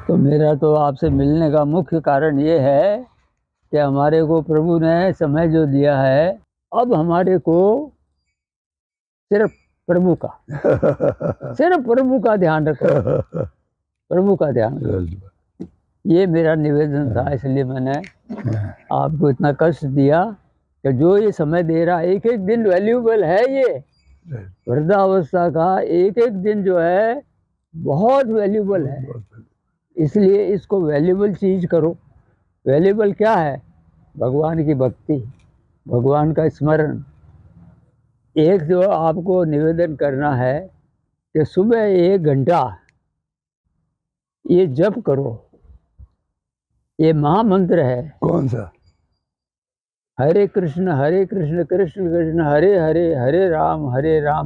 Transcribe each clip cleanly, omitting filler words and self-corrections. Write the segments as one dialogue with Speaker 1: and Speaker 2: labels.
Speaker 1: तो मेरा तो आपसे मिलने का मुख्य कारण ये है कि हमारे को प्रभु ने समय जो दिया है, अब हमारे को सिर्फ प्रभु का सिर्फ प्रभु का ध्यान रखो, प्रभु का ध्यान रखो। ये मेरा निवेदन था, इसलिए मैंने आपको इतना कष्ट दिया कि जो ये समय दे रहा है, एक एक दिन वैल्यूएबल है। ये वृद्धावस्था का एक एक दिन जो है बहुत वैल्यूएबल है, इसलिए इसको वैल्यूएबल चीज करो। वैल्यूएबल क्या है? भगवान की भक्ति, भगवान का स्मरण। एक जो आपको निवेदन करना है कि सुबह 1 घंटा ये जप करो। ये महामंत्र है।
Speaker 2: कौन सा?
Speaker 1: हरे कृष्ण कृष्ण कृष्ण हरे हरे, हरे राम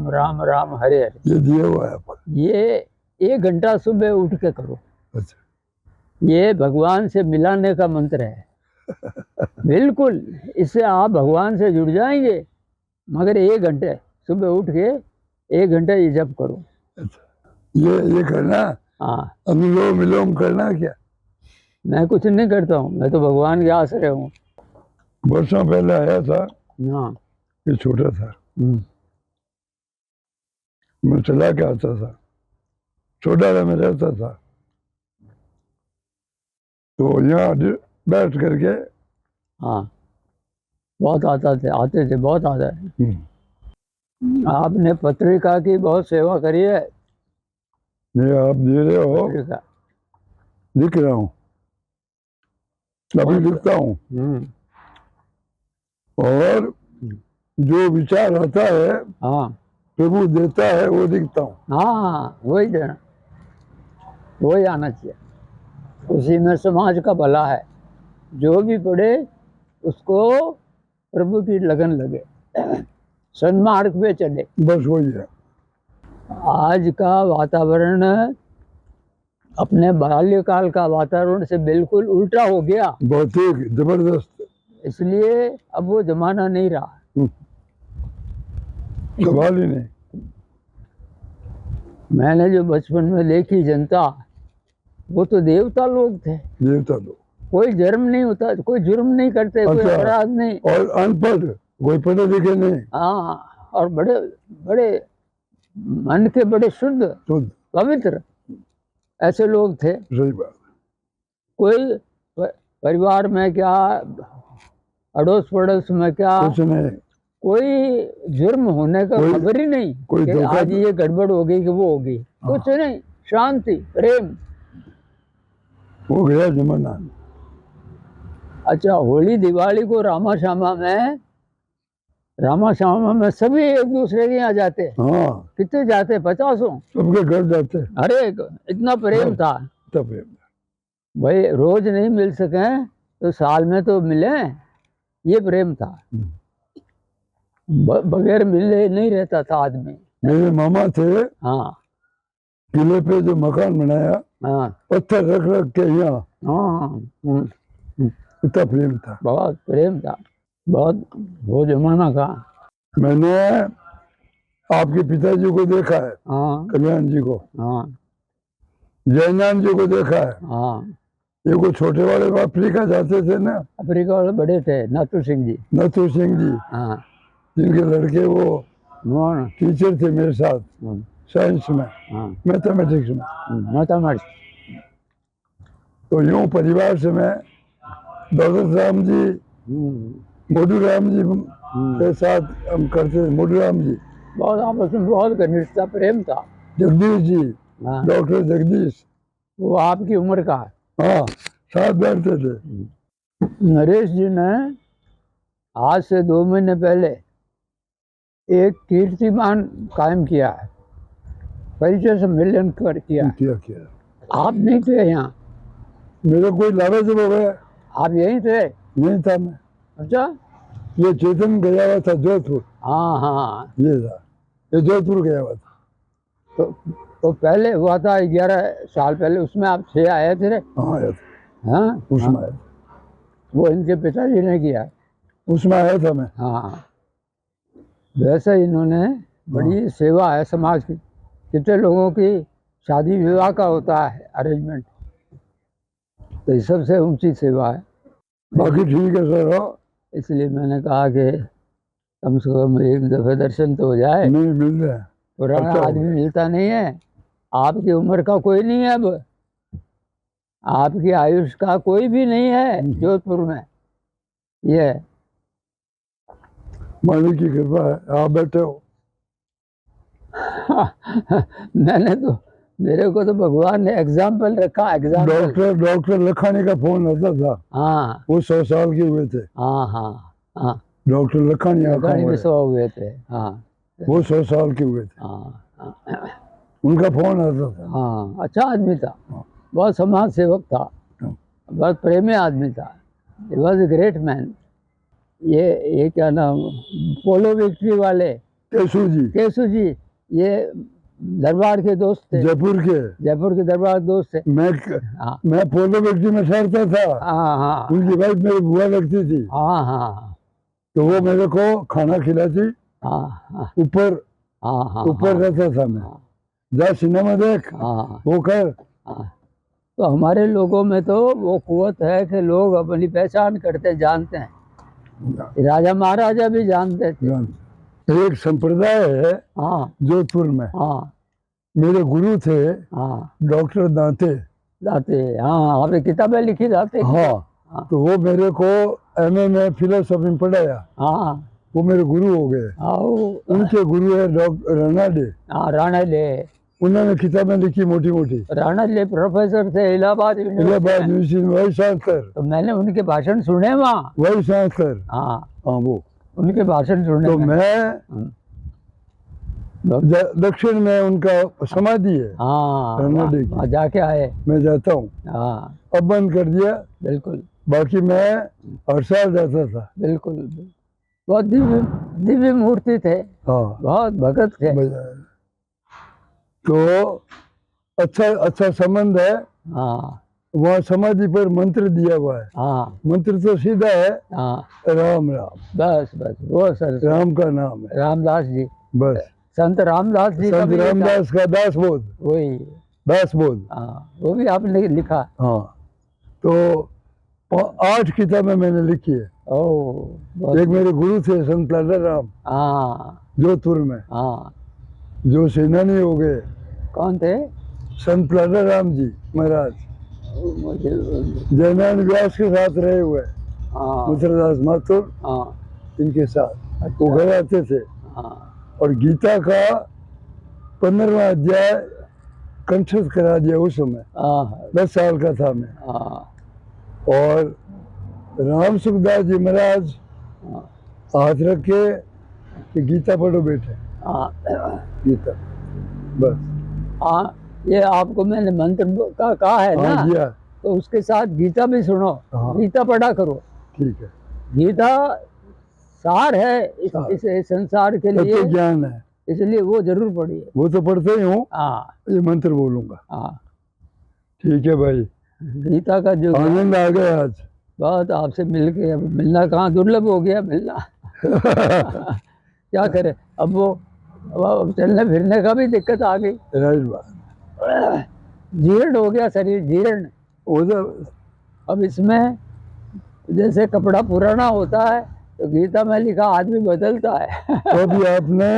Speaker 1: राम राम हरे हरे।
Speaker 2: ये दिया हुआ है आपको?
Speaker 1: ये 1 घंटा सुबह उठ के करो।
Speaker 2: अच्छा।
Speaker 1: ये भगवान से मिलाने का मंत्र है। बिल्कुल, इससे आप भगवान से जुड़ जाएंगे। मगर 1 घंटे सुबह उठ के 1 घंटा ये जप करो।
Speaker 2: अच्छा, ये करना।
Speaker 1: हाँ,
Speaker 2: अनुलोम विलोम करना क्या?
Speaker 1: मैं कुछ नहीं करता हूँ, मैं तो भगवान के आश्रय हूँ।
Speaker 2: वर्षों पहले आया था।
Speaker 1: हाँ,
Speaker 2: ये छोटा था, मैं चला के आता था, छोटा था, मैं रहता था। तो यहाँ बैठ करके
Speaker 1: हाँ, बहुत आते थे बहुत आता है। आपने पत्रिका की बहुत सेवा करी है।
Speaker 2: ये आप दे रहे हो,
Speaker 1: पत्रिका
Speaker 2: लिख रहा हूँ, अभी लिखता हूँ। और जो विचार आता है,
Speaker 1: हाँ,
Speaker 2: प्रभु देता है, वो लिखता हूँ।
Speaker 1: हाँ, वही देना, वही आना चाहिए। उसी में समाज का भला है। जो भी पढ़े उसको प्रभु की लगन लगे, सन्मार्ग पे चले।
Speaker 2: बस वही है।
Speaker 1: आज का वातावरण अपने बाल्यकाल का वातावरण से बिल्कुल उल्टा हो गया।
Speaker 2: बहुत ही जबरदस्त।
Speaker 1: इसलिए अब वो जमाना नहीं रहा।
Speaker 2: सवाल ही नहीं।
Speaker 1: मैंने जो बचपन में देखी जनता, वो तो देवता लोग थे।
Speaker 2: देवता लोग,
Speaker 1: कोई जुर्म नहीं होता, कोई जुर्म नहीं करते।
Speaker 2: अच्छा,
Speaker 1: कोई अपराध नहीं।
Speaker 2: और अनपढ़, कोई पढ़े लिखे नहीं।
Speaker 1: हाँ, और बड़े बड़े मन के, बड़े शुद्ध पवित्र ऐसे लोग थे।
Speaker 2: सही बात।
Speaker 1: कोई परिवार में क्या, अड़ोस पड़ोस में क्या,
Speaker 2: कुछ नहीं,
Speaker 1: कोई जुर्म होने का खबर ही नहीं कि आज ये गड़बड़ हो गई कि वो हो गई। कुछ नहीं, शांति, प्रेम
Speaker 2: हो गया जमाना।
Speaker 1: अच्छा, होली दिवाली को रामा श्यामा में सभी एक दूसरे के यहाँ जाते।
Speaker 2: हाँ,
Speaker 1: कितने जाते? 50
Speaker 2: सबके घर जाते।
Speaker 1: अरे इतना प्रेम था। भाई रोज नहीं मिल सके तो साल में तो मिले, ये प्रेम था। बगैर मिले नहीं रहता था आदमी।
Speaker 2: मेरे मामा थे।
Speaker 1: हाँ,
Speaker 2: किले पे जो मकान बनाया,
Speaker 1: हाँ,
Speaker 2: पत्थर रख रख के यहाँ।
Speaker 1: हाँ,
Speaker 2: इतना प्रेम था,
Speaker 1: बहुत प्रेम था, बहुत वो जमाना का।
Speaker 2: मैंने आपके पिताजी को देखा है।
Speaker 1: हाँ,
Speaker 2: कल्याण जी को।
Speaker 1: हाँ,
Speaker 2: जयनान जी को देखा है।
Speaker 1: हाँ,
Speaker 2: ये को छोटे वाले अफ्रीका जाते थे ना।
Speaker 1: अफ्रीका वाले बड़े थे, नाथू सिंह जी।
Speaker 2: नाथू सिंह जी,
Speaker 1: हाँ,
Speaker 2: जिनके लड़के वो टीचर थे मेरे साथ, साइंस में, मैथमेटिक्स में। तो यूं परिवार से मैं दौलत राम जी, मोटू राम जी के साथ हम करते थे। मोटू राम जी
Speaker 1: बहुत आपस में बहुत घनिष्ठता प्रेम था।
Speaker 2: जगदीश जी, डॉक्टर जगदीश,
Speaker 1: वो आपकी उम्र का।
Speaker 2: हाँ, साथ बैठते थे।
Speaker 1: नरेश जी ने आज से 2 महीने पहले एक कीर्तिमान कायम किया है, परिचय सम्मेलन किया। आप नहीं थे यहाँ।
Speaker 2: मेरा कोई लालच हो गया।
Speaker 1: आप यहीं थे?
Speaker 2: नहीं था मैं।
Speaker 1: अच्छा,
Speaker 2: ये चेतन गया हुआ था जोधपुर।
Speaker 1: हाँ, हाँ,
Speaker 2: ये था, ये जोधपुर गया हुआ था।
Speaker 1: तो पहले हुआ था 11 साल पहले, उसमें आप 6 आए थे।
Speaker 2: हाँ, आया था।
Speaker 1: हाँ,
Speaker 2: उसमें आया।
Speaker 1: वो इनके पिताजी ने किया,
Speaker 2: उसमें आया था मैं।
Speaker 1: हाँ, वैसे इन्होंने बड़ी सेवा है समाज की। कितने लोगों की शादी विवाह का होता है अरेंजमेंट, तो ये सबसे ऊंची सेवा है।
Speaker 2: बाकी ठीक है सर। हाँ,
Speaker 1: इसलिए मैंने कहा कि कम से कम एक दफे दर्शन तो हो जाए।
Speaker 2: नहीं मिल रहा है।
Speaker 1: पुराना
Speaker 2: अच्छा हो
Speaker 1: आदमी
Speaker 2: गया।
Speaker 1: मिलता नहीं है। आपकी उम्र का कोई नहीं है अब, आपकी आयुष का कोई भी नहीं है जोधपुर में। ये है।
Speaker 2: मालिक की कृपा है, आप बैठे हो।
Speaker 1: मैंने तो, मेरे को तो भगवान ने एग्जाम्पल रखा, एग्जाम्पल।
Speaker 2: डॉक्टर लखानी का फोन आता था।
Speaker 1: हाँ
Speaker 2: वो 100 साल के हुए थे।
Speaker 1: हाँ हाँ हाँ।
Speaker 2: डॉक्टर लखानी आंखों
Speaker 1: लगानी में
Speaker 2: वाले,
Speaker 1: 100 हुए थे। हाँ
Speaker 2: वो 100 साल के हुए थे।
Speaker 1: हाँ
Speaker 2: उनका फोन आता था।
Speaker 1: हाँ। अच्छा आदमी था, बहुत समाज सेवक था, बहुत प्रेमी आदमी था। He was a great man. ये क्या नाम, पोलो विक्ट्री वाले केशु जी, ये दरबार के दोस्त थे,
Speaker 2: जयपुर के।
Speaker 1: जयपुर के दरबार के दोस्त थे। हाँ
Speaker 2: मैं पोलो व्यक्ति में ठहरता था।
Speaker 1: हाँ हाँ
Speaker 2: उनकी वाइफ मेरी बुआ लगती थी।
Speaker 1: हाँ हाँ
Speaker 2: तो वो मेरे को खाना खिलाती।
Speaker 1: हाँ हाँ
Speaker 2: ऊपर
Speaker 1: हाँ
Speaker 2: ऊपर रहता था मैं। जा सिनेमा देख,
Speaker 1: हाँ
Speaker 2: वो कर।
Speaker 1: हाँ। तो हमारे लोगों में तो वो कुवत है कि लोग अपनी पहचान करते जानते हैं। राजा महाराजा भी जानते थे।
Speaker 2: एक संप्रदाय है
Speaker 1: हाँ
Speaker 2: जोधपुर में।
Speaker 1: हाँ
Speaker 2: मेरे गुरु थे
Speaker 1: हाँ
Speaker 2: डॉक्टर दांते।
Speaker 1: जाते। हाँ आपने किताबें लिखी जाते।
Speaker 2: हाँ, तो वो मेरे को एमए में फिलोसफी में पढ़ाया।
Speaker 1: हाँ
Speaker 2: वो मेरे गुरु हो गए।
Speaker 1: हाँ
Speaker 2: उनके गुरु है डॉक्टर राणा डे।
Speaker 1: हाँ राणा ले,
Speaker 2: उन्होंने किताबें लिखी मोटी मोटी।
Speaker 1: राणा ले प्रोफेसर थे इलाहाबाद
Speaker 2: यूनिवर्सिटी में, वही सांसकर।
Speaker 1: तो मैंने उनके भाषण सुने वहाँ।
Speaker 2: वही सांसकर।
Speaker 1: हाँ
Speaker 2: हाँ वो
Speaker 1: उनके भाषण सुने।
Speaker 2: तो मैं दक्षिण में उनका समाधि है।
Speaker 1: हाँ
Speaker 2: राणा डे की।
Speaker 1: वहाँ जाके आए।
Speaker 2: मैं जाता हूँ।
Speaker 1: हाँ
Speaker 2: अब बंद कर दिया।
Speaker 1: बिल्कुल
Speaker 2: बाकी मैं हर साल जाता था।
Speaker 1: बिल्कुल। बहुत दिव्य दिव्य मूर्ति थे।
Speaker 2: हाँ,
Speaker 1: बहुत भगत थे।
Speaker 2: तो अच्छा संबंध है।
Speaker 1: हाँ
Speaker 2: वहाँ समाधि पर मंत्र दिया हुआ है।
Speaker 1: हाँ
Speaker 2: मंत्र तो सीधा है,
Speaker 1: हाँ
Speaker 2: राम राम।
Speaker 1: बस बस वो सर
Speaker 2: राम का नाम है।
Speaker 1: रामदास जी,
Speaker 2: बस
Speaker 1: संत रामदास जी का
Speaker 2: संत
Speaker 1: भी लिखा।
Speaker 2: रामदास का दासबोध।
Speaker 1: वही।
Speaker 2: दासबोध।
Speaker 1: हाँ वो भी आपने लिखा।
Speaker 2: हाँ, तो 8 किताबें मैंने लिखी है।
Speaker 1: ओह
Speaker 2: एक मेरे गुरु थे संत लाला राम,
Speaker 1: हाँ
Speaker 2: जोधपुर में,
Speaker 1: हाँ।
Speaker 2: जो सेनानी हो गए।
Speaker 1: कौन थे?
Speaker 2: संत लाला राम जी महाराज
Speaker 1: मुझे।
Speaker 2: जयनारायण व्यास के साथ रहे हुए।
Speaker 1: हाँ
Speaker 2: मथुरदास माथुर
Speaker 1: हाँ
Speaker 2: इनके साथ वो घर आते थे।
Speaker 1: हाँ
Speaker 2: और गीता का 15वां अध्याय कंठस्थ करा दिया उस समय। 10 साल का था मैं। और राम सुखदास जी महाराज हाथ रख के कि गीता पढ़ो बेटे। गीता बस।
Speaker 1: हाँ ये आपको मैंने मंत्र का कहा है ना।
Speaker 2: दिया।
Speaker 1: तो उसके साथ गीता भी सुनो। गीता पढ़ा करो।
Speaker 2: ठीक है।
Speaker 1: गीता सार है इस संसार के लिए,
Speaker 2: ज्ञान है,
Speaker 1: इसलिए वो जरूर पढ़िए।
Speaker 2: वो तो पढ़ते ही हूँ।
Speaker 1: हाँ
Speaker 2: ये मंत्र बोलूंगा।
Speaker 1: हाँ
Speaker 2: ठीक है भाई।
Speaker 1: गीता का जो
Speaker 2: आनंद आ गया आज।
Speaker 1: बहुत आपसे मिल के, अब मिलना कहाँ, दुर्लभ हो गया मिलना। क्या करे अब चलने फिरने का भी दिक्कत आ गई।
Speaker 2: राइट बात।
Speaker 1: जीर्ण हो गया शरीर, जीर्ण। अब इसमें जैसे कपड़ा पुराना होता है तो गीता में लिखा आदमी बदलता है।
Speaker 2: तो अभी आपने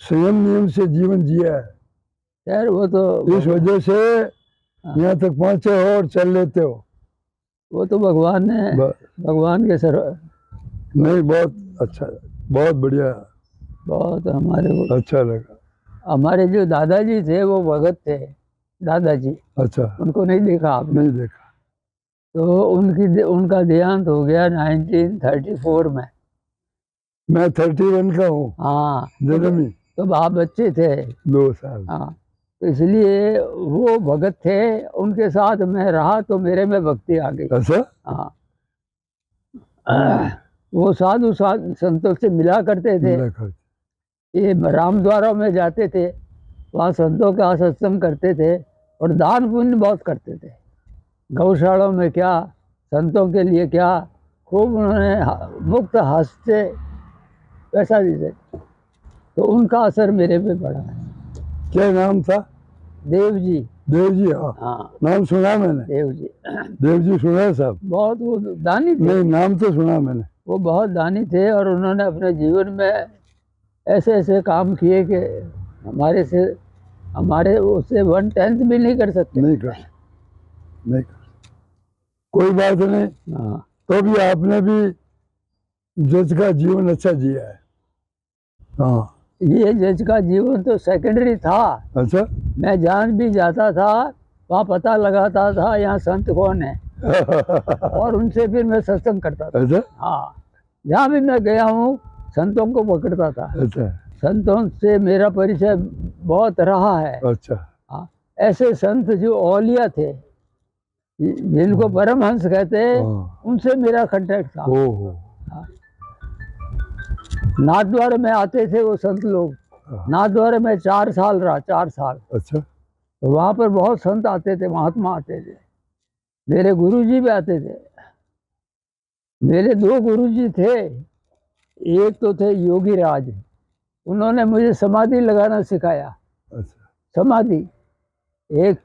Speaker 2: संयम नियम से जीवन जिया है
Speaker 1: यार, वो तो
Speaker 2: इस वजह से यहाँ तक पहुंचे हो और चल लेते हो।
Speaker 1: वो तो भगवान ने, भगवान के सर।
Speaker 2: नहीं, बहुत अच्छा, बहुत बढ़िया,
Speaker 1: बहुत हमारे को
Speaker 2: अच्छा लगा।
Speaker 1: हमारे जो दादाजी थे वो भगत थे, दादाजी।
Speaker 2: अच्छा,
Speaker 1: उनको नहीं देखा आपने?
Speaker 2: नहीं देखा।
Speaker 1: तो उनका देहांत हो गया 1934 में।
Speaker 2: मैं 31 का हूँ।
Speaker 1: हाँ
Speaker 2: जन्मी।
Speaker 1: तो आप बच्चे थे।
Speaker 2: 2 साल।
Speaker 1: हाँ तो इसलिए वो भगत थे, उनके साथ मैं रहा तो मेरे में भक्ति आ गई।
Speaker 2: अच्छा।
Speaker 1: हाँ वो साधु संतों से मिला करते थे। ये रामद्वारों में जाते थे, वहाँ संतों का सत्संग करते थे और दान पुण्य बहुत करते थे। गौशालों में क्या, संतों के लिए क्या, खूब उन्होंने मुक्त हंसते पैसा दीजिए। तो उनका असर मेरे पे पड़ा है।
Speaker 2: क्या नाम था?
Speaker 1: देव जी।
Speaker 2: देव जी, हाँ
Speaker 1: हाँ
Speaker 2: नाम सुना मैंने,
Speaker 1: देव जी
Speaker 2: देव जी सुना है साहब?
Speaker 1: बहुत वो दानी थे,
Speaker 2: नहीं, नाम तो सुना मैंने।
Speaker 1: वो बहुत दानी थे और उन्होंने अपने जीवन में ऐसे ऐसे काम किए कि हमारे उससे 1/10 भी नहीं कर सकते।
Speaker 2: नहीं कर कोई बात नहीं।
Speaker 1: हाँ
Speaker 2: तो भी आपने भी जज का जीवन अच्छा जिया है। हाँ
Speaker 1: ये जज का जीवन तो सेकेंडरी था।
Speaker 2: अच्छा।
Speaker 1: मैं जान भी जाता था, वहाँ पता लगाता था यहाँ संत कौन है और उनसे फिर मैं सत्संग करता था।
Speaker 2: अच्छा
Speaker 1: हाँ जहाँ भी मैं गया हूँ संतों को पकड़ता था।
Speaker 2: अच्छा
Speaker 1: संतों से मेरा परिचय बहुत रहा है।
Speaker 2: अच्छा।
Speaker 1: हाँ ऐसे संत जो औलिया थे, जिनको परमहंस कहते,
Speaker 2: हाँ।
Speaker 1: उनसे मेरा कांटेक्ट था।
Speaker 2: ओहो।
Speaker 1: नाथद्वारा में आते थे वो संत लोग। नाथद्वारा में 4 साल रहा, 4 साल।
Speaker 2: अच्छा।
Speaker 1: तो वहाँ पर बहुत संत आते थे, महात्मा आते थे, मेरे गुरुजी भी आते थे। मेरे 2 गुरुजी थे, एक तो थे योगी राज, उन्होंने मुझे समाधि लगाना सिखाया।
Speaker 2: अच्छा।
Speaker 1: समाधि एक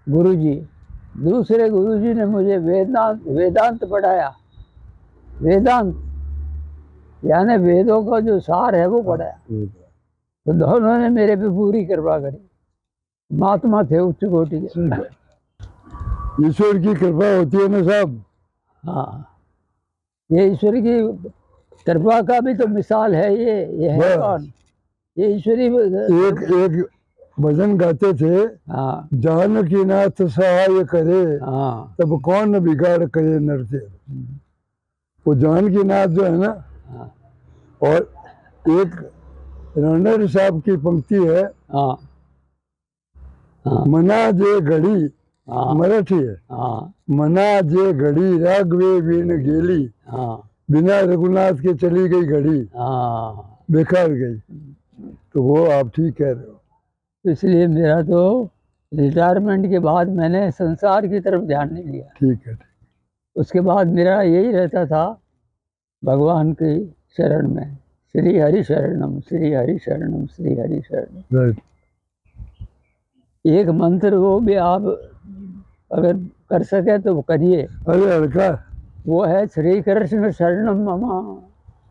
Speaker 1: गुरुजी, दूसरे गुरुजी ने मुझे वेदांत पढ़ाया। वेदांत यानी वेदों का जो सार है वो पढ़ाया। तो दोनों ने मेरे पे पूरी कृपा करी। महात्मा थे उच्च कोटि के।
Speaker 2: ईश्वर की कृपा होती है ना साहब।
Speaker 1: हाँ ये ईश्वर की कृपा का भी तो मिसाल है। ये है कौन? ये ईश्वरी।
Speaker 2: एक भजन गाते थे,
Speaker 1: हाँ
Speaker 2: जानकी नाथ सहाय करे,
Speaker 1: हाँ
Speaker 2: तब कौन बिगाड़ करे नरते। वो जानकी नाथ जो है ना,
Speaker 1: हाँ
Speaker 2: और एक रनर साहब की पंक्ति है,
Speaker 1: हाँ हाँ
Speaker 2: मना जे घड़ी,
Speaker 1: हाँ
Speaker 2: मराठी है,
Speaker 1: हाँ
Speaker 2: मना जे घड़ी रागवे बीन गेली,
Speaker 1: हाँ
Speaker 2: बिना रघुनाथ के चली गई घड़ी,
Speaker 1: हाँ।
Speaker 2: बेकार गई। तो वो आप ठीक कह रहे हो।
Speaker 1: इसलिए मेरा तो रिटायरमेंट के बाद मैंने संसार की तरफ ध्यान नहीं दिया।
Speaker 2: ठीक है।
Speaker 1: उसके बाद मेरा यही रहता था भगवान की शरण में, श्री हरि शरणम, श्री हरि शरणम, श्री हरि शरणम।
Speaker 2: राइट।
Speaker 1: एक मंत्र वो भी आप अगर कर सके तो करिए।
Speaker 2: अरे हल्का।
Speaker 1: वो है श्री कृष्ण शरणम ममा,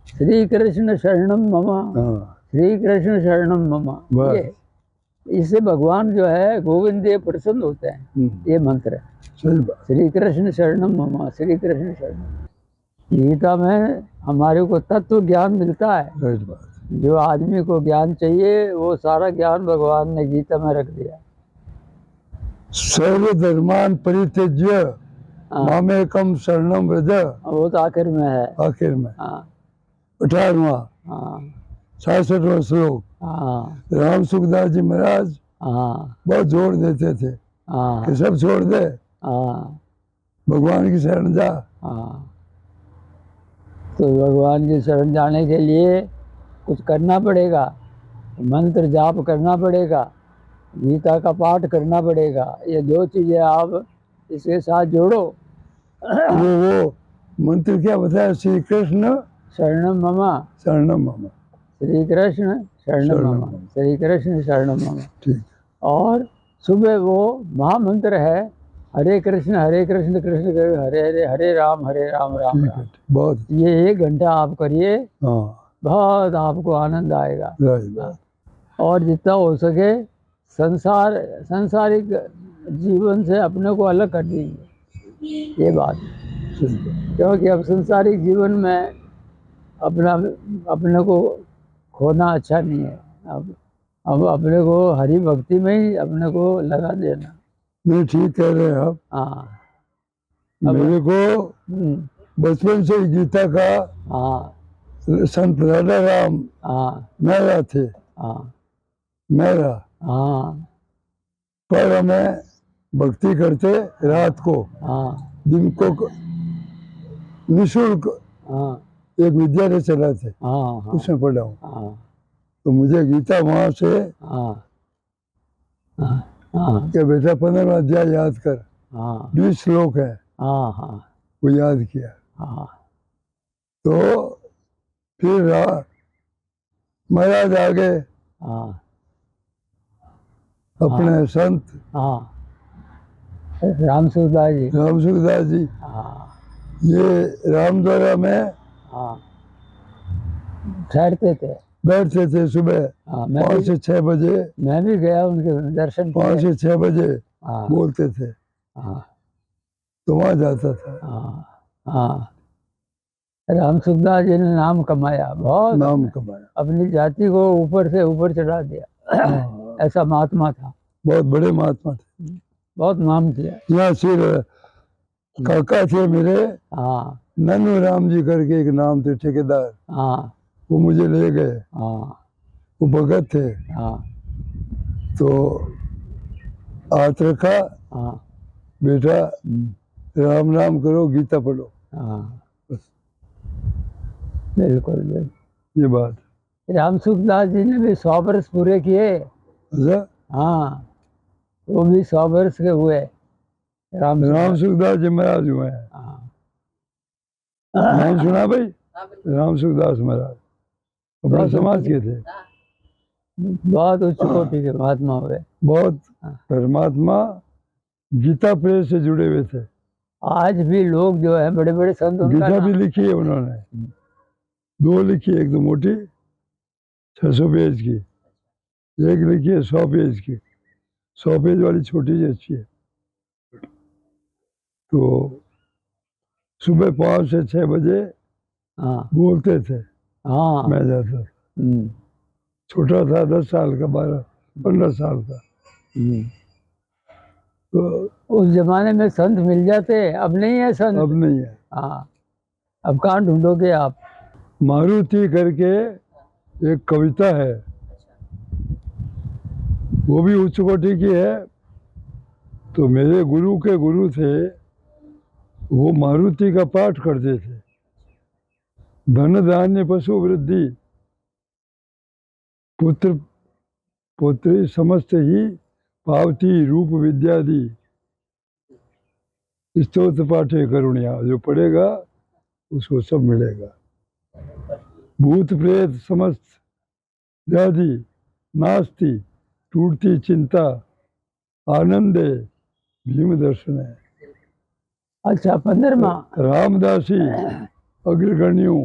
Speaker 1: श्री कृष्ण शरणम ममा,
Speaker 2: हाँ
Speaker 1: श्री कृष्ण शरणम ममा।
Speaker 2: बस।
Speaker 1: ये इससे भगवान जो है गोविंद देव प्रसन्न होते हैं। ये मंत्र है,
Speaker 2: सही बात।
Speaker 1: श्री कृष्ण शरणम ममा, श्री कृष्ण शरणम। गीता में हमारे को तत्व ज्ञान मिलता है।
Speaker 2: राइट बात।
Speaker 1: जो आदमी को ज्ञान चाहिए वो सारा ज्ञान भगवान ने गीता में रख दिया।
Speaker 2: सर्व धर्मान परित्यज्य मामेकम शरणम व्रज।
Speaker 1: वो तो आखिर में है।
Speaker 2: आखिर में
Speaker 1: हाँ
Speaker 2: 18वां
Speaker 1: हाँ
Speaker 2: 66वां श्लोक।
Speaker 1: हाँ
Speaker 2: राम सुखदास जी महाराज
Speaker 1: हाँ
Speaker 2: बहुत जोर देते थे
Speaker 1: हाँ
Speaker 2: कि सब छोड़ दे,
Speaker 1: हाँ
Speaker 2: भगवान की शरण जा।
Speaker 1: हाँ। तो भगवान की शरण जाने के लिए कुछ करना पड़ेगा, मंत्र जाप करना पड़ेगा, गीता का पाठ करना पड़ेगा। ये 2 चीजें आप इसके साथ जोड़ो।
Speaker 2: वो मंत्र क्या बताया? श्री कृष्ण
Speaker 1: शरणम ममा,
Speaker 2: शरणम मम।
Speaker 1: श्री कृष्ण शरणम ममा, श्री कृष्ण शरणम ममा।
Speaker 2: ठीक।
Speaker 1: और सुबह वो महामंत्र है हरे कृष्ण कृष्ण कृष्ण हरे हरे, हरे राम राम
Speaker 2: ठीक
Speaker 1: राम।
Speaker 2: है। बहुत।
Speaker 1: ये 1 घंटा आप करिए,
Speaker 2: हाँ
Speaker 1: बहुत आपको आनंद आएगा।
Speaker 2: राइट।
Speaker 1: और जितना हो सके सांसारिक जीवन से अपने को अलग कर दीजिए, ये बात। क्योंकि अब सांसारिक जीवन में अपने को खोना अच्छा नहीं है। अब अपने को हरि भक्ति में ही अपने को लगा देना।
Speaker 2: नहीं, ठीक कह रहे हैं आप।
Speaker 1: हाँ
Speaker 2: मेरे को बचपन से गीता का
Speaker 1: हाँ
Speaker 2: संत राधा राम
Speaker 1: हाँ
Speaker 2: मेरा थे,
Speaker 1: हाँ
Speaker 2: मेरा।
Speaker 1: हाँ
Speaker 2: पर हमें भक्ति करते रात को,
Speaker 1: हाँ
Speaker 2: दिन को निःशुल्क
Speaker 1: हाँ
Speaker 2: एक विद्यालय चलाते,
Speaker 1: हाँ
Speaker 2: उसमें पढ़ा हूँ।
Speaker 1: हाँ
Speaker 2: तो मुझे गीता वहां से
Speaker 1: हाँ हाँ
Speaker 2: कि बेटा 15वां अध्याय याद कर,
Speaker 1: हाँ
Speaker 2: 20 श्लोक है,
Speaker 1: हाँ हाँ
Speaker 2: वो याद किया।
Speaker 1: हाँ
Speaker 2: तो फिर महाराज आगे
Speaker 1: हाँ
Speaker 2: अपने संत
Speaker 1: हाँ राम सुखदास जी।
Speaker 2: राम सुखदास जी,
Speaker 1: हाँ
Speaker 2: ये रामद्वारा में
Speaker 1: हाँ ठहरते थे।
Speaker 2: बैठते थे सुबह
Speaker 1: हाँ
Speaker 2: 5 से 6 बजे,
Speaker 1: मैं भी गया उनके दर्शन
Speaker 2: 5
Speaker 1: किए।
Speaker 2: से 6 बजे
Speaker 1: हाँ
Speaker 2: बोलते थे,
Speaker 1: हाँ
Speaker 2: तो वहाँ जाता था।
Speaker 1: हाँ हाँ। राम सुखदास जी ने नाम कमाया बहुत,
Speaker 2: नाम कमाया।
Speaker 1: अपनी जाति को ऊपर से ऊपर चढ़ा दिया।
Speaker 2: हाँ,
Speaker 1: ऐसा महात्मा था,
Speaker 2: बहुत बड़े महात्मा थे।
Speaker 1: बहुत नाम किया।
Speaker 2: यहाँ सिर काका थे मेरे,
Speaker 1: हाँ
Speaker 2: नन्नू राम जी करके एक नाम थे, ठेकेदार,
Speaker 1: हाँ
Speaker 2: वो मुझे ले गए।
Speaker 1: हाँ
Speaker 2: वो भगत थे,
Speaker 1: हाँ
Speaker 2: तो हाथ रखा,
Speaker 1: हाँ
Speaker 2: बेटा राम राम करो, गीता पढ़ो,
Speaker 1: हाँ
Speaker 2: बस
Speaker 1: बिल्कुल बिल्कुल।
Speaker 2: ये बात।
Speaker 1: राम सुखदास जी ने भी 100 वर्ष पूरे किए।
Speaker 2: अच्छा,
Speaker 1: हाँ वो भी 100 वर्ष के हुए राम
Speaker 2: राम
Speaker 1: सुखदास।
Speaker 2: सुखदास जी महाराज हुए हैं।
Speaker 1: हाँ
Speaker 2: नाम सुना भाई? राम सुखदास महाराज अपने
Speaker 1: बहुत
Speaker 2: समाज के थे,
Speaker 1: बहुत उच्च कोटि के महात्मा हुए।
Speaker 2: बहुत
Speaker 1: हाँ।
Speaker 2: परमात्मा गीता प्रेस से जुड़े हुए थे।
Speaker 1: आज भी लोग जो है बड़े बड़े संत उनका
Speaker 2: गीता भी
Speaker 1: नाम,
Speaker 2: लिखी है उन्होंने, 2 लिखी है, एक तो मोटी 600 पेज की, एक लिखी है 100 पेज की। 100 पेज वाली छोटी सी अच्छी है। तो सुबह 5 से 6 बजे
Speaker 1: हाँ
Speaker 2: बोलते थे,
Speaker 1: हाँ
Speaker 2: मैं जाता था। छोटा था, 10 साल का, 12-15 साल का। तो
Speaker 1: उस जमाने में संत मिल जाते, अब नहीं है संत।
Speaker 2: अब नहीं है।
Speaker 1: हाँ अब कहाँ ढूंढोगे आप।
Speaker 2: मारुति करके एक कविता है, वो भी उच्च कोटि की है। तो मेरे गुरु के गुरु थे, वो मारुति का पाठ करते थे। धन धान्य पशु वृद्धि पुत्र पुत्री समस्त ही पावती रूप विद्यादि स्तोत्र पाठे करुणिया। जो पढ़ेगा उसको सब मिलेगा। भूत प्रेत समस्त व्याधि नास्ति, टूटती चिंता आनंदे भीम दर्शन है।
Speaker 1: अच्छा 15वां।
Speaker 2: रामदासी अग्रगण्यों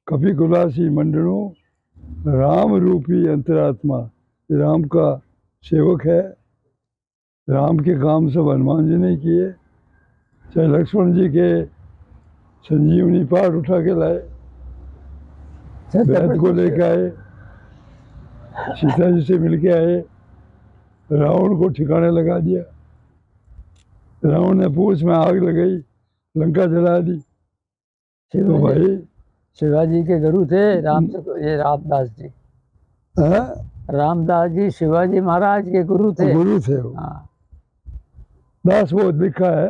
Speaker 2: कपि कुलासी मंडनों राम रूपी अंतरात्मा। राम का सेवक है। राम के काम सब हनुमान जी ने किए, चाहे लक्ष्मण जी के संजीवनी पाठ उठा के लाए, वैद को लेके आए, सीता जी से मिलके आए, रावण को ठिकाने लगा दिया। रावण ने पूंछ में आग लगाई, लंका जला दी। तो भाई
Speaker 1: शिवाजी के गुरु थे ये रामदास जी।
Speaker 2: हाँ?
Speaker 1: रामदास जी शिवाजी महाराज के गुरु थे।
Speaker 2: गुरु थे वो।
Speaker 1: हाँ
Speaker 2: दास वो लिखा है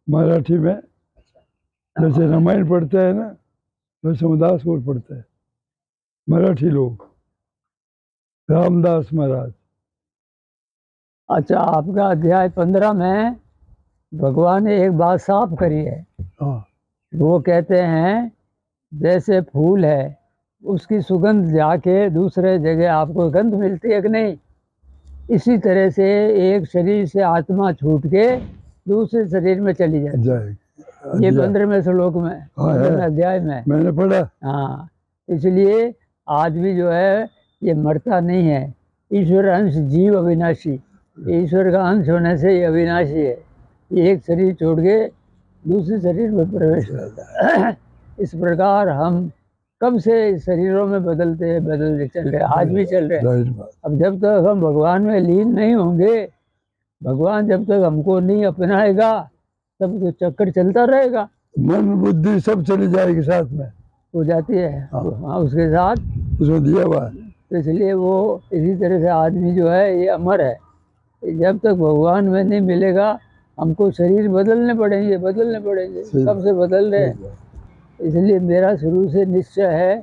Speaker 2: मराठी में, जैसे रामायण पढ़ते हैं ना, वैसे हम दास बोल पढ़ते हैं मराठी लोग, रामदास महाराज।
Speaker 1: अच्छा आपका अध्याय 15 में भगवान ने एक बात साफ करी है।
Speaker 2: हाँ
Speaker 1: वो कहते हैं जैसे फूल है उसकी सुगंध जाके दूसरे जगह आपको गंध मिलती है कि नहीं, इसी तरह से एक शरीर से आत्मा छूट के दूसरे शरीर में चली जाती। ये 15वें श्लोक में, 15वें अध्याय में
Speaker 2: मैंने पढ़ा।
Speaker 1: हाँ इसलिए आदमी जो है ये मरता नहीं है। ईश्वर अंश जीव अविनाशी, ईश्वर का अंश होने से ये अविनाशी है। ये एक शरीर छोड़ के दूसरे शरीर में प्रवेश करता है। इस प्रकार हम कब से शरीरों में बदलते चल रहे, आज भी चल रहे। अब जब तक हम भगवान में लीन नहीं होंगे, भगवान जब तक हमको नहीं अपनाएगा तब तो चक्कर चलता रहेगा।
Speaker 2: मन बुद्धि सब चली जाएगी, साथ में
Speaker 1: हो जाती है। हाँ उसके साथ
Speaker 2: उसको दिया हुआ है।
Speaker 1: तो इसलिए वो इसी तरह से आदमी जो है ये अमर है। जब तक भगवान में नहीं मिलेगा हमको शरीर बदलने पड़ेंगे। कब से बदल रहे हैं। इसलिए मेरा शुरू से निश्चय है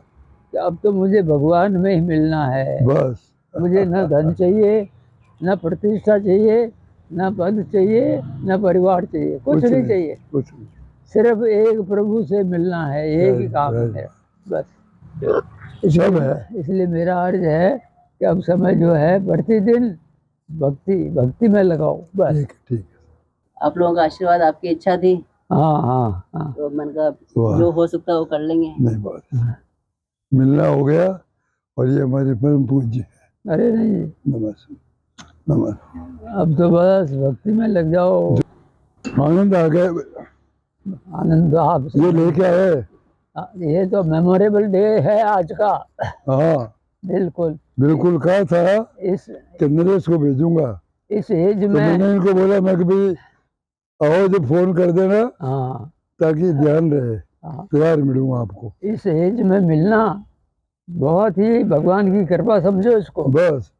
Speaker 1: कि अब तो मुझे भगवान में ही मिलना है।
Speaker 2: बस
Speaker 1: मुझे न धन चाहिए, न प्रतिष्ठा चाहिए, न पद चाहिए, न परिवार चाहिए, कुछ नहीं चाहिए।
Speaker 2: कुछ नहीं।
Speaker 1: सिर्फ एक प्रभु से मिलना है, एक ही काम है बस।
Speaker 2: सब है।
Speaker 1: इसलिए मेरा अर्ज है कि अब समय जो है प्रतिदिन भक्ति में लगाओ बस।
Speaker 2: ठीक है।
Speaker 3: आप लोगों का आशीर्वाद, आपकी इच्छा थी
Speaker 1: हाँ हाँ हाँ
Speaker 3: तो मैंने कहा
Speaker 2: वाह।
Speaker 3: जो हो सकता है वो कर लेंगे।
Speaker 2: नहीं बात मिलना हो गया और ये हमारे परम पूज्य है।
Speaker 1: अरे नहीं,
Speaker 2: नमस्ते नमस्ते।
Speaker 1: अब तो बस भक्ति में लग जाओ।
Speaker 2: आनंद आ गया।
Speaker 1: आनंद आप
Speaker 2: ये लेके आए।
Speaker 1: ये तो मेमोरेबल डे है आज का।
Speaker 2: हाँ
Speaker 1: बिल्कुल।
Speaker 2: बिल्कुल कहा था
Speaker 1: इस
Speaker 2: कि नरेश को भेजूंगा,
Speaker 1: इस एज
Speaker 2: तो
Speaker 1: में
Speaker 2: मैंने इनको बोला मैं कि भाई आओ जब फोन कर देना
Speaker 1: हाँ
Speaker 2: ताकि ध्यान रहे,
Speaker 1: हाँ,
Speaker 2: तैयार मिलूंगा आपको।
Speaker 1: इस एज में मिलना बहुत ही भगवान की कृपा समझो इसको।
Speaker 2: बस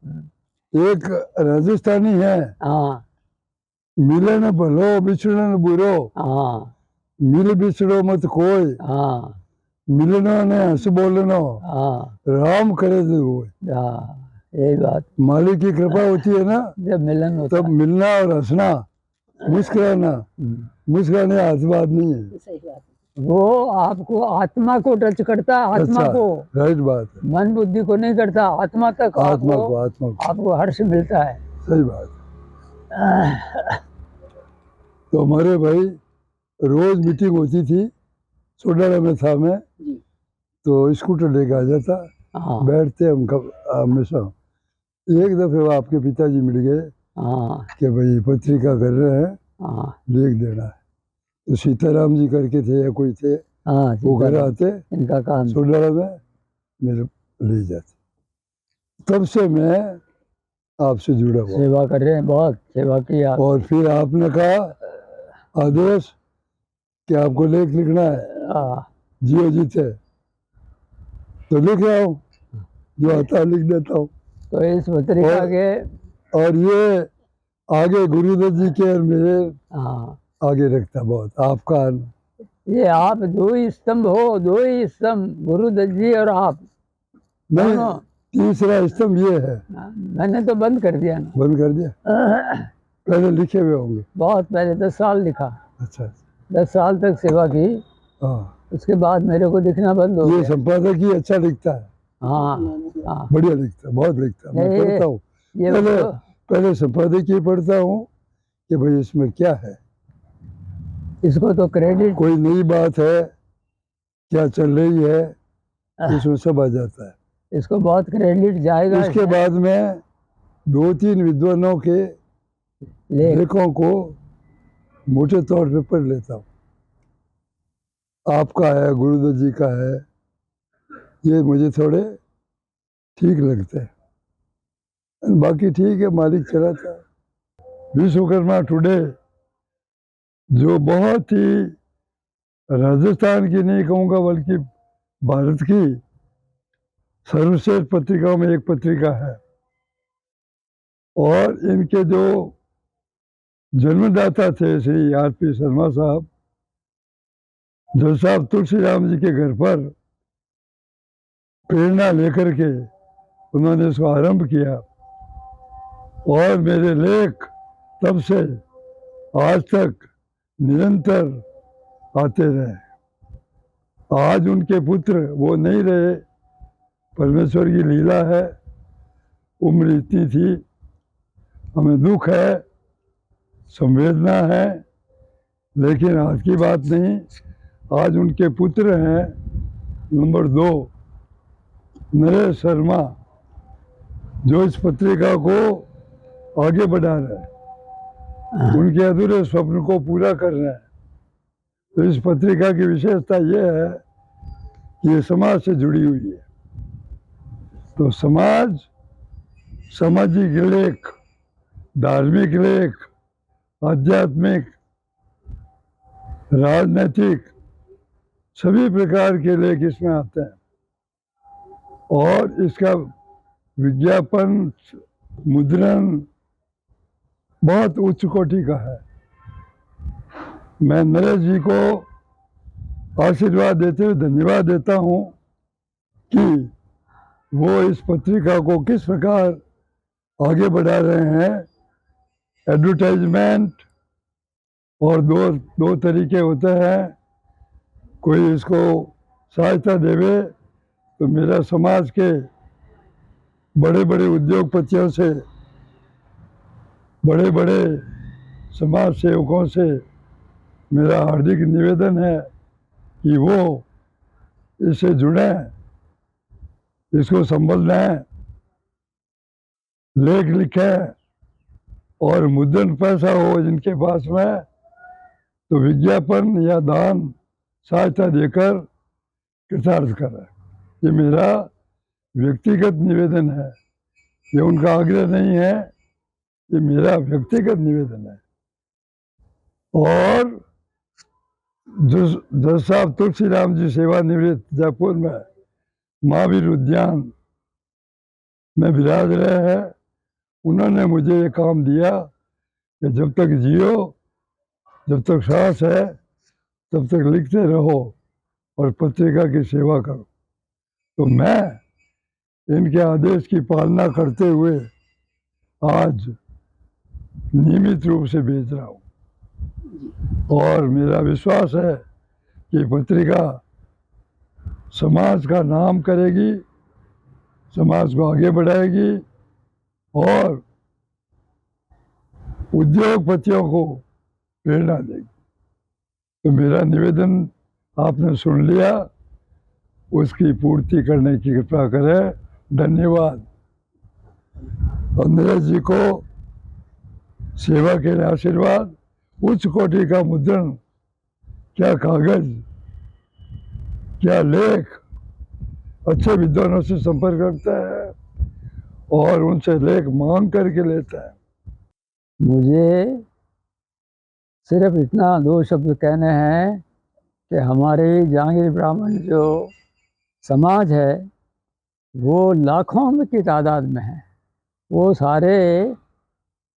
Speaker 2: एक राजस्थानी है,
Speaker 1: हाँ
Speaker 2: मिले न भलो बिछड़े न बुरो,
Speaker 1: हाँ
Speaker 2: मिल बिछड़ो मत कोई,
Speaker 1: हाँ
Speaker 2: मिलनो ने हंस बोलनो,
Speaker 1: हाँ
Speaker 2: राम करे जो होए।
Speaker 1: हाँ, यही बात।
Speaker 2: मालिक की कृपा होती है ना,
Speaker 1: जब मिलन होता
Speaker 2: तब मिलना और हंसना, मुस्कुराना, मुस्कुराने हाथ बात नहीं है।
Speaker 3: सही बात है।
Speaker 1: वो आपको आत्मा को टच करता है, आत्मा
Speaker 2: अच्छा,
Speaker 1: को,
Speaker 2: राइट बात है।
Speaker 1: मन बुद्धि को नहीं करता, आत्मा तक
Speaker 2: आत्मा को, आत्मा को,
Speaker 1: आपको हर्ष मिलता है।
Speaker 2: सही बात है। तो हमारे भाई रोज मीटिंग होती थी, सोडाला में था मैं,
Speaker 3: जी
Speaker 2: तो स्कूटर लेके आ जाता,
Speaker 1: हाँ
Speaker 2: बैठते हम कब हमेशा। एक दफे वो आपके पिताजी मिल गए
Speaker 1: हाँ
Speaker 2: कि भाई पत्रिका कर रहे हैं,
Speaker 1: हाँ
Speaker 2: लिख देना है। तो सीताराम जी करके थे या कोई थे,
Speaker 1: हाँ,
Speaker 2: वो घर
Speaker 1: सीताराम,
Speaker 2: आते
Speaker 1: इनका काम।
Speaker 2: सोडाला में, मेरे ले जाते। तब से मैं आपसे जुड़ा हुआ।
Speaker 1: सेवा कर रहे हैं, बहुत सेवा की आप।
Speaker 2: और फिर आपने कहा आदेश कि आपको लेख लिखना है,
Speaker 1: हाँ,
Speaker 2: जियो जीते, तो लिख आओ, जो आता है लिख देता हूँ।
Speaker 1: तो इस पत्रिका
Speaker 2: और-
Speaker 1: के
Speaker 2: और ये आगे गुरुदत्त जी के और मेरे
Speaker 1: हाँ,
Speaker 2: आगे रखता बहुत आपका।
Speaker 1: ये आप दो ही स्तंभ हो, दो ही स्तंभ, गुरुदत्त जी और आप
Speaker 2: नहीं,
Speaker 1: दोनों।
Speaker 2: तीसरा स्तंभ ये है।
Speaker 1: मैंने तो बंद कर दिया ना।
Speaker 2: बंद कर दिया, पहले लिखे हुए होंगे।
Speaker 1: बहुत पहले 10 साल लिखा,
Speaker 2: अच्छा
Speaker 1: 10 साल तक सेवा की,
Speaker 2: हाँ,
Speaker 1: उसके बाद मेरे को दिखना बंद हो
Speaker 2: ये
Speaker 1: गया।
Speaker 2: संपादक ही अच्छा लिखता है,
Speaker 1: हाँ हाँ,
Speaker 2: बढ़िया लिखता है, बहुत लिखता है। मैं
Speaker 1: ये-
Speaker 2: पढ़ता हूँ,
Speaker 1: ये
Speaker 2: पहले
Speaker 1: वो-
Speaker 2: पहले संपादक ही पढ़ता हूँ कि भाई इसमें क्या है,
Speaker 1: इसको तो क्रेडिट,
Speaker 2: कोई नई बात है, क्या चल रही है, इसमें सब आ जाता है।
Speaker 1: इसको बहुत क्रेडिट जाएगा।
Speaker 2: उसके बाद में 2-3 विद्वानों के
Speaker 1: लेख
Speaker 2: लेखों को मोटे तौर पे पढ़ लेता हूँ। आपका है, गुरुदत्त जी का है, ये मुझे थोड़े ठीक लगते हैं। बाकी ठीक है, मालिक चलाता है। विश्वकर्मा टुडे जो बहुत ही राजस्थान की नहीं कहूँगा बल्कि भारत की सर्वश्रेष्ठ पत्रिकाओं में एक पत्रिका है, और इनके जो जन्मदाता थे श्री आर.पी. शर्मा साहब, जो साहब तुलसीराम जी के घर पर प्रेरणा लेकर के उन्होंने इसको आरंभ किया, और मेरे लेख तब से आज तक निरंतर आते रहे। आज उनके पुत्र वो नहीं रहे, परमेश्वर की लीला है, उम्र इतनी थी, हमें दुख है, संवेदना है, लेकिन आज की बात नहीं। आज उनके पुत्र हैं नंबर 2 नरेश शर्मा, जो इस पत्रिका को आगे बढ़ा रहे हैं, उनके अधूरे स्वप्न को पूरा कर रहे हैं। तो इस पत्रिका की विशेषता ये है कि ये समाज से जुड़ी हुई है। तो समाज, सामाजिक लेख, धार्मिक लेख, आध्यात्मिक, राजनीतिक, सभी प्रकार के लेख इसमें आते हैं, और इसका विज्ञापन, मुद्रण बहुत उच्च कोटि का है। मैं नरेश जी को आशीर्वाद देते हुए धन्यवाद देता हूँ कि वो इस पत्रिका को किस प्रकार आगे बढ़ा रहे हैं। एडवर्टाइजमेंट और दो तरीके होते हैं, कोई इसको सहायता देवे तो मेरा समाज के बड़े बड़े उद्योगपतियों से, बड़े बड़े समाज सेवकों से मेरा हार्दिक निवेदन है कि वो इससे जुड़ें, इसको संभलें, लेख लिखें और मुद्रण पैसा हो जिनके पास में तो विज्ञापन या दान सहायता देकर कृतार्थ करें। ये मेरा व्यक्तिगत निवेदन है, ये उनका आग्रह नहीं है, ये मेरा व्यक्तिगत निवेदन है। और जज साहब तुलसीराम जी सेवानिवृत्त जयपुर में महावीर उद्यान में विराज रहे हैं, उन्होंने मुझे ये काम दिया कि जब तक जियो, जब तक सांस है, तब तक लिखते रहो और पत्रिका की सेवा करो। तो मैं इनके आदेश की पालना करते हुए आज नियमित रूप से भेज रहा हूँ और मेरा विश्वास है कि पत्रिका समाज का नाम करेगी, समाज को आगे बढ़ाएगी और उद्योगपतियों को प्रेरणा देगी। तो मेरा निवेदन आपने सुन लिया, उसकी पूर्ति करने की कृपा करें। धन्यवाद। अंदर जी को सेवा के लिए आशीर्वाद। उच्च कोटि का मुद्रण, क्या कागज, क्या लेख, अच्छे विद्वानों से संपर्क करता है और उनसे लेख मांग करके लेता है।
Speaker 1: मुझे सिर्फ इतना 2 शब्द कहने हैं कि हमारे जहांगीर ब्राह्मण जो समाज है वो लाखों में की तादाद में है। वो सारे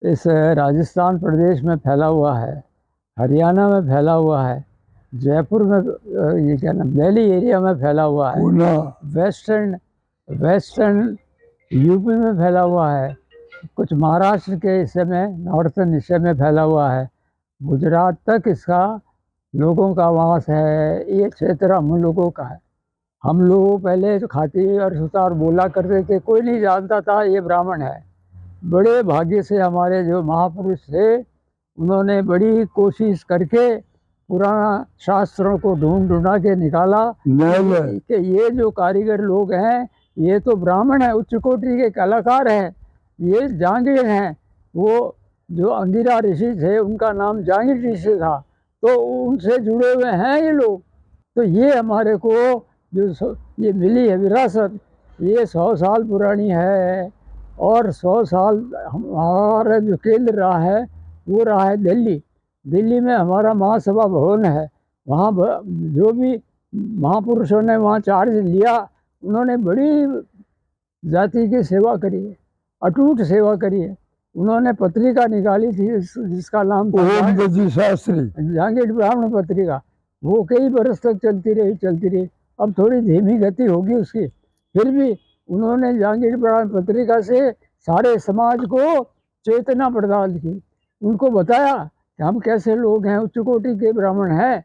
Speaker 1: इस राजस्थान प्रदेश में फैला हुआ है, हरियाणा में फैला हुआ है, जयपुर में, ये क्या नाम, दिल्ली एरिया में फैला हुआ है, वेस्टर्न यूपी में फैला हुआ है, कुछ महाराष्ट्र के हिस्से में, नॉर्थन हिस्से में फैला हुआ है, गुजरात तक इसका लोगों का वास है। ये क्षेत्र हम लोगों का है। हम लोग पहले तो खाती और सुतार बोला करते थे, कोई नहीं जानता था ये ब्राह्मण है। बड़े भाग्य से हमारे जो महापुरुष थे उन्होंने बड़ी कोशिश करके पुराना शास्त्रों को ढूंढा के निकाला कि ये जो कारीगर लोग हैं ये तो ब्राह्मण है, उच्च कोटि के कलाकार हैं, ये जहांगीर हैं। वो जो अंगिरा ऋषि थे उनका नाम जहांगीर ऋषि था, तो उनसे जुड़े हुए हैं ये लोग। तो ये हमारे को जो ये मिली है विरासत, ये 100 साल पुरानी है। और 100 साल हमारा जो केंद्र रहा है वो रहा है दिल्ली में हमारा महासभा भवन है। वहाँ जो भी महापुरुषों ने वहाँ चार्ज लिया, उन्होंने बड़ी जाति की सेवा करी है, अटूट सेवा करी है। उन्होंने पत्रिका निकाली थी जिसका नाम था
Speaker 2: शास्त्री
Speaker 1: जहांगीर ब्राह्मण पत्रिका। वो कई बरस तक चलती रही। अब थोड़ी धीमी गति होगी उसकी, फिर भी उन्होंने जहांगीर ब्राह्मण पत्रिका से सारे समाज को चेतना प्रदान की, उनको बताया कि हम कैसे लोग हैं, उच्च कोटि के ब्राह्मण हैं।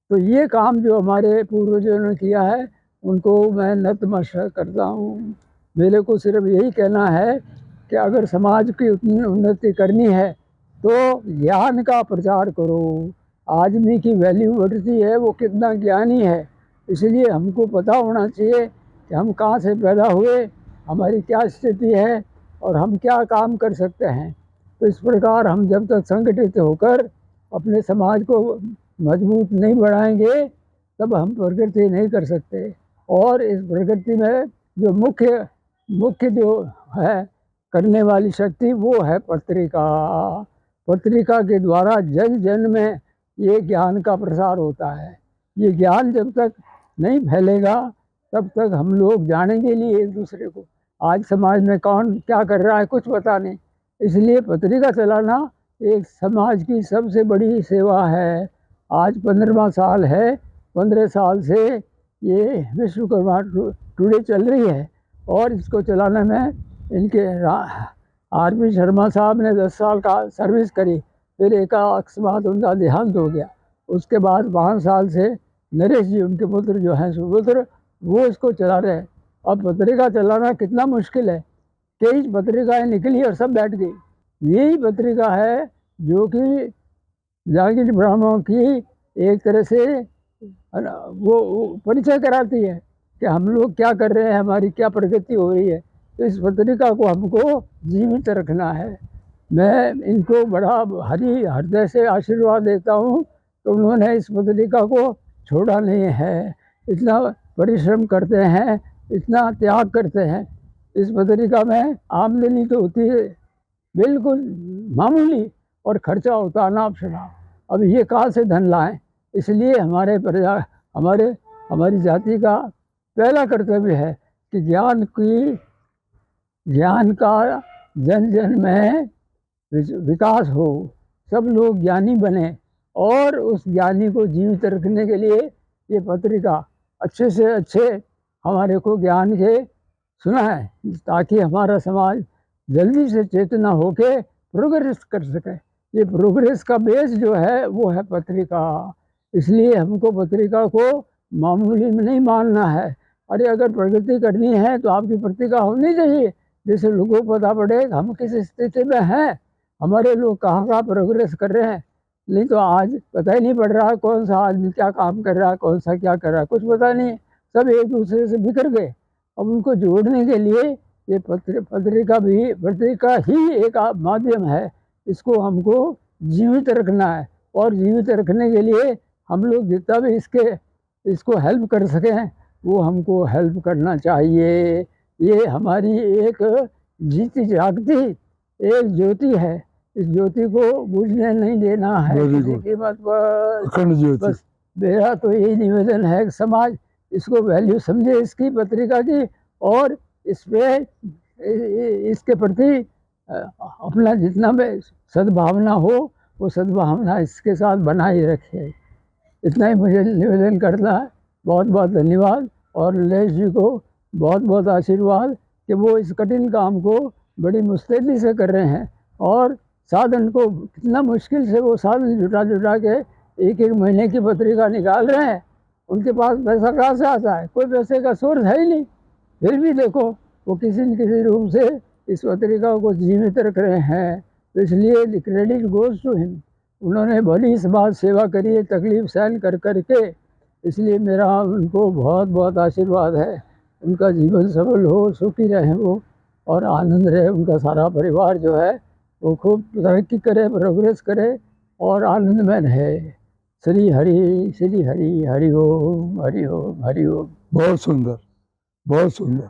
Speaker 1: तो ये काम जो हमारे पूर्वजों ने किया है उनको मैं नतमस्तक करता हूँ। मेरे को सिर्फ यही कहना है कि अगर समाज की उन्नति करनी है तो ज्ञान का प्रचार करो। आदमी की वैल्यू बढ़ती है वो कितना ज्ञानी है, इसलिए हमको पता होना चाहिए कि हम कहाँ से पैदा हुए, हमारी क्या स्थिति है और हम क्या काम कर सकते हैं। तो इस प्रकार हम जब तक संगठित होकर अपने समाज को मजबूत नहीं बढ़ाएंगे तब हम प्रगति नहीं कर सकते। और इस प्रगति में जो मुख्य जो है करने वाली शक्ति वो है पत्रिका। पत्रिका के द्वारा जन जन में ये ज्ञान का प्रसार होता है। ये ज्ञान जब तक नहीं फैलेगा तब तक हम लोग जानेंगे नहीं एक दूसरे को। आज समाज में कौन क्या कर रहा है कुछ पता नहीं, इसलिए पत्रिका चलाना एक समाज की सबसे बड़ी सेवा है। आज 15वां साल है, 15 साल से ये विश्वकर्मा टुडे चल रही है और इसको चलाने में इनके आर.पी. शर्मा साहब ने 10 साल का सर्विस करी, फिर एक अकस्मात उनका देहांत हो गया। उसके बाद 5 साल से नरेश जी उनके पुत्र जो हैं सुपुत्र, वो इसको चला रहे हैं। अब पत्रिका चलाना कितना मुश्किल है, कई पत्रिकाएं निकली और सब बैठ गई। यही पत्रिका है जो कि जागीर ब्राह्मणों की एक तरह से वो परिचय कराती है कि हम लोग क्या कर रहे हैं, हमारी क्या प्रगति हो रही है। तो इस पत्रिका को हमको जीवित रखना है। मैं इनको बड़ा हृदय से आशीर्वाद देता हूँ तो उन्होंने इस पत्रिका को छोड़ा नहीं है। इतना परिश्रम करते हैं, इतना त्याग करते हैं। इस पत्रिका में आमदनी तो होती है बिल्कुल मामूली और खर्चा होता अनाप शनाप। अब ये कहाँ से धन लाएं? इसलिए हमारी जाति का पहला कर्तव्य है कि ज्ञान का जन जन में विकास हो, सब लोग ज्ञानी बने। और उस ज्ञानी को जीवित रखने के लिए ये पत्रिका अच्छे से अच्छे हमारे को ज्ञान के सुनाए, ताकि हमारा समाज जल्दी से चेतना होके प्रोग्रेस कर सके। ये प्रोग्रेस का बेस जो है वो है पत्रिका। इसलिए हमको पत्रिका को मामूली में नहीं मानना है। अरे अगर प्रगति करनी है तो आपकी पत्रिका होनी चाहिए, जैसे लोगों को पता पड़े हम किस स्थिति में हैं, हमारे लोग कहाँ प्रोग्रेस कर रहे हैं। नहीं तो आज पता ही नहीं पड़ रहा कौन सा आदमी क्या काम कर रहा है, कौन सा क्या कर रहा है, कुछ पता नहीं। सब एक दूसरे से बिखर गए। अब उनको जोड़ने के लिए ये पत्रिका ही एक माध्यम है। इसको हमको जीवित रखना है और जीवित रखने के लिए हम लोग जितना भी इसको हेल्प कर सकें वो हमको हेल्प करना चाहिए। ये हमारी एक जीती जागती एक ज्योति है। इस ज्योति को बुझने नहीं देना है किसी कीमत पर। बस मेरा तो यही निवेदन है कि समाज इसको वैल्यू समझे, इसकी पत्रिका की, और इसके प्रति अपना जितना भी सद्भावना हो वो सद्भावना इसके साथ बनाए रखे। इतना ही मुझे निवेदन करना है। बहुत बहुत धन्यवाद और ललेश जी को बहुत बहुत आशीर्वाद कि वो इस कठिन काम को बड़ी मुस्तैदी से कर रहे हैं। और साधन को कितना मुश्किल से वो साधन जुटा के एक महीने की पत्रिका निकाल रहे हैं। उनके पास पैसा कहाँ से आता है? कोई पैसे का सोर्स है ही नहीं। फिर भी देखो वो किसी न किसी रूप से इस पत्रिका को जीवित रख रहे हैं। तो इसलिए क्रेडिट गोज टू हिम। उन्होंने भली समाज सेवा करी है तकलीफ सहन कर के। इसलिए मेरा उनको बहुत बहुत आशीर्वाद है। उनका जीवन सफल हो, सुखी रहे वो, और आनंद रहे। उनका सारा परिवार जो है वो खूब तरक्की करे, प्रोग्रेस करे और आनंद में रहे। श्री हरि श्री हरि, हरि ओम हरि ओम हरि ओम।
Speaker 2: बहुत सुंदर, बहुत सुंदर।